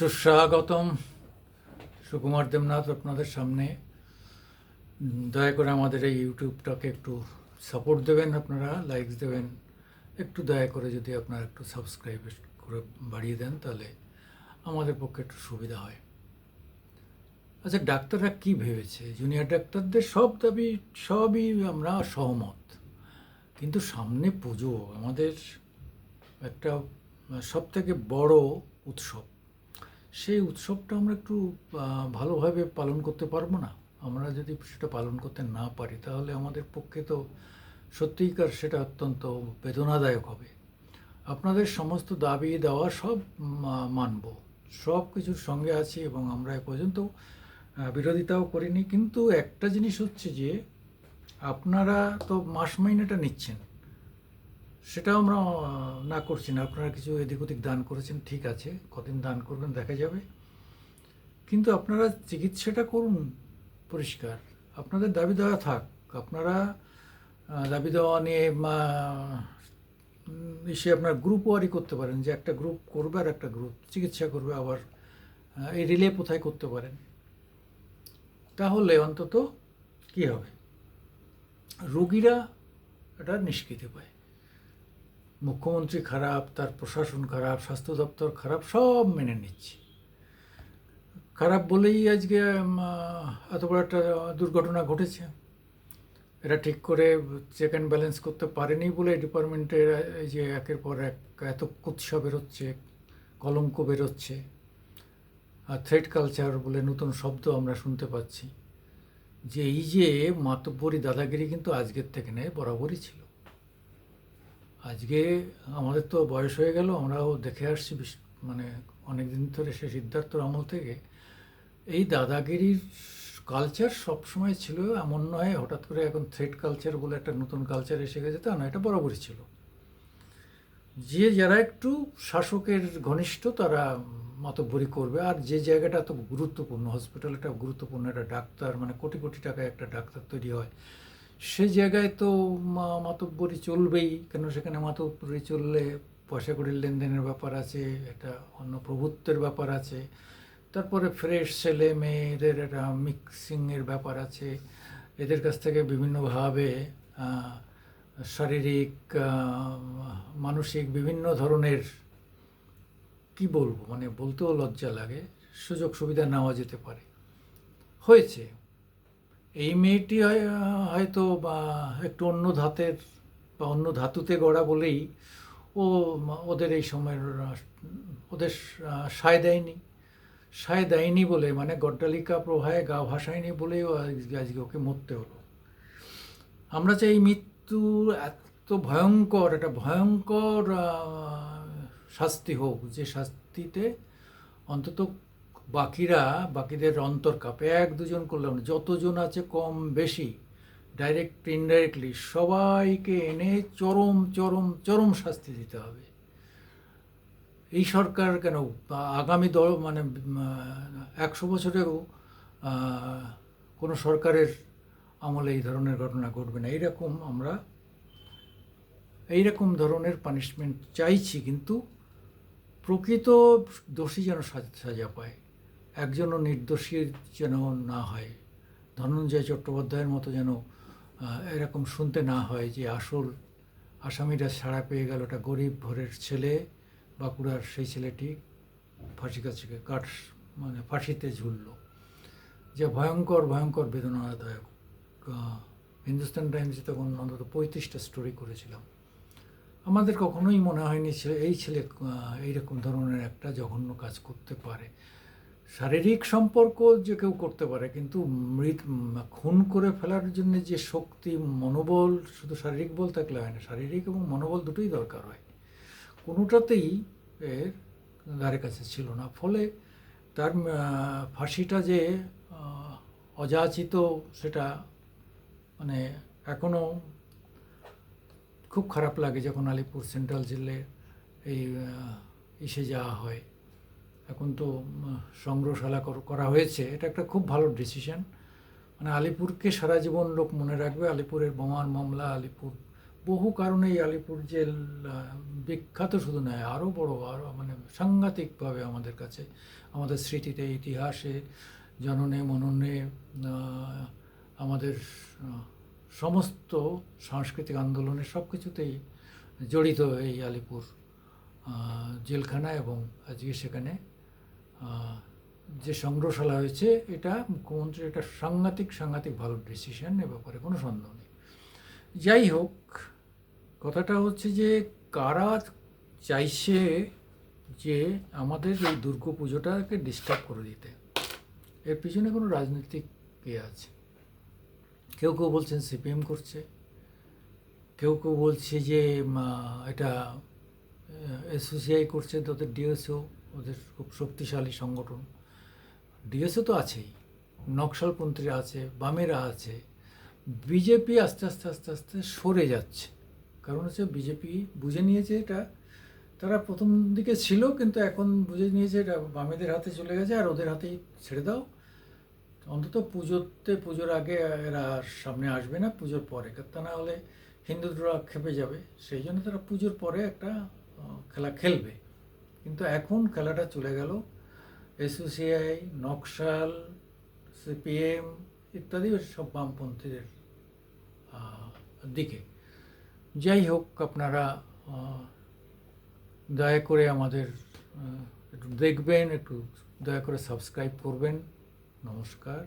সুস্বাগতম। সুকুমার দেবনাথ আপনাদের সামনে। দয়া করে আমাদের এই ইউটিউবটাকে একটু সাপোর্ট দেবেন, আপনারা লাইকস দেবেন, একটু দয়া করে যদি আপনারা একটু সাবস্ক্রাইব করে বাড়িয়ে দেন তাহলে আমাদের পক্ষে একটু সুবিধা হয়। আচ্ছা, ডাক্তাররা কি ভেবেছে? জুনিয়র ডাক্তারদের সব দাবি সবই আমরা সহমত, কিন্তু সামনে পুজো, আমাদের একটা সবথেকে বড় উৎসব। সেই উৎসবটা আমরা একটু ভালোভাবে পালন করতে পারবো না? আমরা যদি সেটা পালন করতে না পারি তাহলে আমাদের পক্ষে তো সত্যিকার সেটা অত্যন্ত বেদনাদায়ক হবে। আপনাদের সমস্ত দাবি দেওয়া সব মানব, সব কিছুর সঙ্গে আছি এবং আমরা এ পর্যন্ত বিরোধিতাও করিনি। কিন্তু একটা জিনিস হচ্ছে যে আপনারা তো মাস মাইনেটা নিচ্ছেন, সেটাও আমরা না করছি না। আপনারা কিছু এদিক ওদিক দান করেছেন, ঠিক আছে, কদিন দান করবেন দেখা যাবে, কিন্তু আপনারা চিকিৎসাটা করুন পরিষ্কার। আপনাদের দাবি দেওয়া থাক, আপনারা দাবি দেওয়া নিয়ে এসে আপনার গ্রুপ ওয়ারি করতে পারেন, যে একটা গ্রুপ করবে আর একটা গ্রুপ চিকিৎসা করবে, আবার এই রিলে কোথায় করতে পারেন। তাহলে অন্তত কী হবে, রোগীরা এটা নিষ্কৃতি পায়। মুখ্যমন্ত্রী খারাপ, তার প্রশাসন খারাপ, স্বাস্থ্য দপ্তর খারাপ, সব মেনে নিচ্ছি। খারাপ বলেই আজকে এত বড় একটা দুর্ঘটনা ঘটেছে। এরা ঠিক করে চেক অ্যান্ড ব্যালেন্স করতে পারেনি বলে ডিপার্টমেন্টের এই যে একের পর এক এত কুৎসা বেরোচ্ছে, কলঙ্ক বেরোচ্ছে, আর থ্রেড কালচার বলে নতুন শব্দ আমরা শুনতে পাচ্ছি। যে এই যে মাতব্বরি দাদাগিরি কিন্তু আজকের থেকে নেই, বরাবরই ছিল। আজকে আমাদের তো বয়স হয়ে গেল, আমরাও দেখে আসছি মানে অনেক দিন ধরে, সে সিদ্ধার্থর আমল থেকে এই দাদাগিরির কালচার সবসময় ছিল। এমন নয় হঠাৎ করে এখন থ্রেড কালচার বলে একটা নতুন কালচার এসে গেছে, তা না, এটা বরাবরই ছিল। যে যারা একটু শাসকের ঘনিষ্ঠ তারা মাতব্বরি করবে, আর যে জায়গাটা এত গুরুত্বপূর্ণ, হসপিটাল একটা গুরুত্বপূর্ণ, একটা ডাক্তার মানে কোটি কোটি টাকায় একটা ডাক্তার তৈরি হয়, সে জায়গায় তো মাতব্বরি চলবেই। কেন, সেখানে মাতব্বরি চললে পয়সা কড়ির লেনদেনের ব্যাপার আছে, একটা অন্য প্রভুত্বের ব্যাপার আছে, তারপরে ফ্রেশ ছেলে মেয়েদের একটা মিক্সিংয়ের ব্যাপার আছে, এদের কাছ থেকে বিভিন্নভাবে শারীরিক মানসিক বিভিন্ন ধরনের, কি বলবো, মানে বলতেও লজ্জা লাগে, সুযোগ সুবিধা নেওয়া যেতে পারে। হয়েছে, এই মেয়েটি হয়তো বা একটু অন্য ধাতের বা অন্য ধাতুতে গড়া বলেই ওদের এই সময়ের ওদের সায় দেয়নি বলে, মানে গড্ডালিকা প্রভায়ে গা ভাসায়নি বলেই আজকে ওকে মরতে হলো। আমরা চাই মৃত্যু এত ভয়ঙ্কর, একটা ভয়ঙ্কর শাস্তি হোক, যে শাস্তিতে অন্তত বাকিদের অন্তর কাঁপে। এক দুজন করলাম না, যতজন আছে কম বেশি ডাইরেক্ট ইনডাইরেক্টলি সবাইকে এনে চরম চরম চরম শাস্তি দিতে হবে। এই সরকার কেন, আগামী মানে 100 বছরেও কোনো সরকারের আমলে এই ধরনের ঘটনা ঘটবে না। আমরা এইরকম ধরনের পানিশমেন্ট চাইছি, কিন্তু প্রকৃত দোষী যেন সাজা পায়, একজনও নির্দোষী যেন না হয়। ধনঞ্জয় চট্টোপাধ্যায়ের মতো যেন এরকম শুনতে না হয় যে আসল আসামিরা ছাড়া পেয়ে গেল, একটা গরিব ঘরের ছেলে, বাঁকুড়ার সেই ছেলেটি ফাঁসিতে ঝুলল। যে ভয়ঙ্কর ভয়ঙ্কর বেদনাদায়ক। হিন্দুস্তান টাইমসে তখন অন্তত 35টা স্টোরি করেছিলাম। আমাদের কখনোই মনে হয়নি এই ছেলে এইরকম ধরনের একটা জঘন্য কাজ করতে পারে। শারীরিক সম্পর্ক যে কেউ করতে পারে, কিন্তু খুন করে ফেলার জন্য যে শক্তি, মনোবল, শুধু শারীরিক বল থাকলে হয় না, শারীরিক এবং মনোবল দুটোই দরকার হয়। কোনোটাতেই এর ধারে কাছে ছিল না। ফলে তার ফাঁসিটা যে অযাচিত, সেটা মানে এখনও খুব খারাপ লাগে যখন আলিপুর সেন্ট্রাল জেলে এই ইসে যাওয়া হয়। এখন তো সংগ্রহশালা করা হয়েছে, এটা একটা খুব ভালো ডিসিশন। মানে আলিপুরকে সারা জীবন লোক মনে রাখবে। আলিপুরের বোমার মামলা, আলিপুর বহু কারণে এই আলিপুর জেল বিখ্যাত শুধু নয়, আরও বড়, আরও মানে সাংঘাতিকভাবে আমাদের কাছে, আমাদের স্মৃতিতে, ইতিহাসে, জননে মননে, আমাদের সমস্ত সাংস্কৃতিক আন্দোলনে সব কিছুতেই জড়িত এই আলিপুর জেলখানা। এবং আজকে সেখানে যে সংগ্রহশালা হয়েছে, এটা মুখ্যমন্ত্রীর একটা সাংঘাতিক ভালো ডিসিশন, এ ব্যাপারে কোনো সন্দেহ নেই। যাই হোক, কথাটা হচ্ছে যে কারা চাইছে যে আমাদের এই দুর্গা পুজোটাকে ডিস্টার্ব করে দিতে, এর পিছনে কোনো রাজনৈতিক আছে। কেউ কেউ বলছেন সিপিএম করছে, কেউ কেউ বলছে যে এটা এসওসিআই করছে, ওদের ডিএসও, ওদের খুব শক্তিশালী সংগঠন। ডিএসও তো আছেই, নকশালপন্থীরা আছে, বামেরা আছে। বিজেপি আস্তে আস্তে আস্তে আস্তে সরে যাচ্ছে, কারণ হচ্ছে বিজেপি বুঝে নিয়েছে এটা, তারা প্রথম দিকে ছিল কিন্তু এখন বুঝে নিয়েছে এটা বামেদের হাতে চলে গেছে, আর ওদের হাতেই ছেড়ে দাও, অন্তত পুজোর আগে এরা সামনে আসবে না, পুজোর পরে, তা না হলে হিন্দুরা খেপে যাবে। সেই জন্য তারা পুজোর পরে একটা খেলা খেলবে। কিন্তু এখন খেলাটা চলে গেল এসওসিআই, নকশাল, সিপিএম ইত্যাদি সব বামপন্থীদের দিকে। যাই হোক, আপনারা দয়া করে আমাদের একটু দেখবেন, একটু দয়া করে সাবস্ক্রাইব করবেন। নমস্কার।